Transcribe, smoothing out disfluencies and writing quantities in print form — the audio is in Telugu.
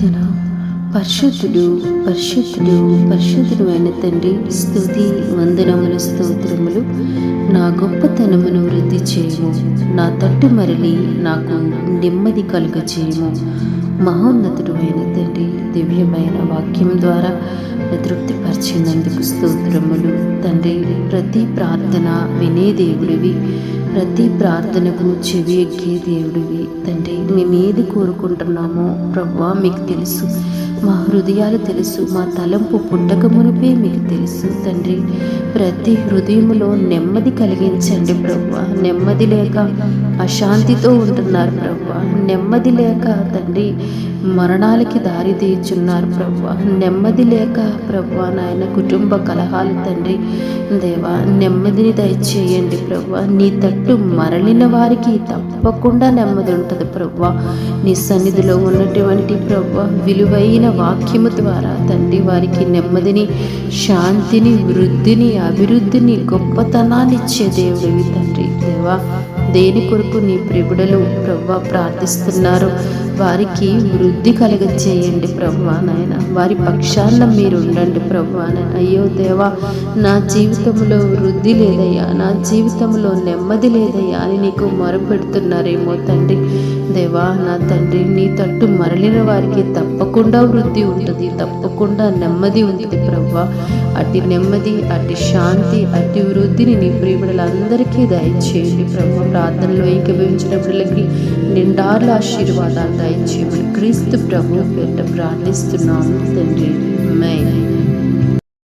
ప్రార్థన. పరిశుద్ధుడు పరిశుద్ధుడు పరిశుద్ధుడు అయిన తండ్రి, స్తుతి వందనములు స్తోత్రములు. నా గొప్పతనమును వృద్ధి చేయము, నా తట్టు మరలి నాకు నెమ్మది కలుగజేయము. మహోన్నతుడు అయిన తండ్రి, దివ్యమైన వాక్యం ద్వారా తృప్తిపరిచినందుకు స్తోత్రములు తండ్రి. ప్రతి ప్రార్థన వినే దేవుడివి, ప్రతి ప్రార్థనకు చెవి ఎక్కే దేవుడివి తండ్రి. మేము ఏది కోరుకుంటున్నామో ప్రభువా మీకు తెలుసు, మా హృదయాలు తెలుసు, మా తలంపు పుట్టక మునిపే మీకు తెలుసు తండ్రి. ప్రతి హృదయములో నెమ్మది కలిగించండి ప్రభువా. నెమ్మది లేక అశాంతితో ఉంటున్నారు ప్రభువా. నెమ్మది లేక తండ్రి మరణాలకి దారి తీయుచున్నారు ప్రభువా. నెమ్మది లేక ప్రభువా నాయన కుటుంబ కలహాలు తండ్రి దేవా, నెమ్మదిని దయచేయండి ప్రభువా. నీ తట్టు మరలిన వారికి తప్పకుండా నెమ్మది ఉంటుంది ప్రభువా. నీ సన్నిధిలో ఉన్నటువంటి ప్రభువా విలువైన వాక్యము ద్వారా తండ్రి వారికి నెమ్మదిని, శాంతిని, వృద్ధిని, అభివృద్ధిని, గొప్పతనాన్ని ఇచ్చే దేవుడివి తండ్రి దేవా. దేని కొరకు నీ ప్రియుడలు ప్రభువా ప్రార్థిస్తున్నారు, వారికి వృద్ధి కలగచేయండి ప్రభువా నాయన. వారి పక్షాన మీరు ఉండండి ప్రభువా నాయన. అయ్యో దేవా, నా జీవితంలో వృద్ధి లేదయ్యా, నా జీవితంలో నెమ్మది లేదయ్యా అని నీకు మొరపెడుతున్నారేమో తండ్రి దేవా. నా తండ్రి, నీ తట్టు మరలిన వారికి తప్పకుండా వృద్ధి ఉంటుంది, తప్పకుండా నెమ్మది ఉంటుంది ప్రభువా. అట్టి నెమ్మది, అట్టి శాంతి, అట్టి వృద్ధిని నీ ప్రియులందరికీ దయచేయండి ప్రభువా. ప్రార్థనలో ఏకీభవించిన బిడ్డలకి నిండార్ల ఆశీర్వాదాలు దయచేయమని క్రీస్తు ప్రభు పేరిట ప్రార్థిస్తున్నాము తండ్రి. ఆమేన్.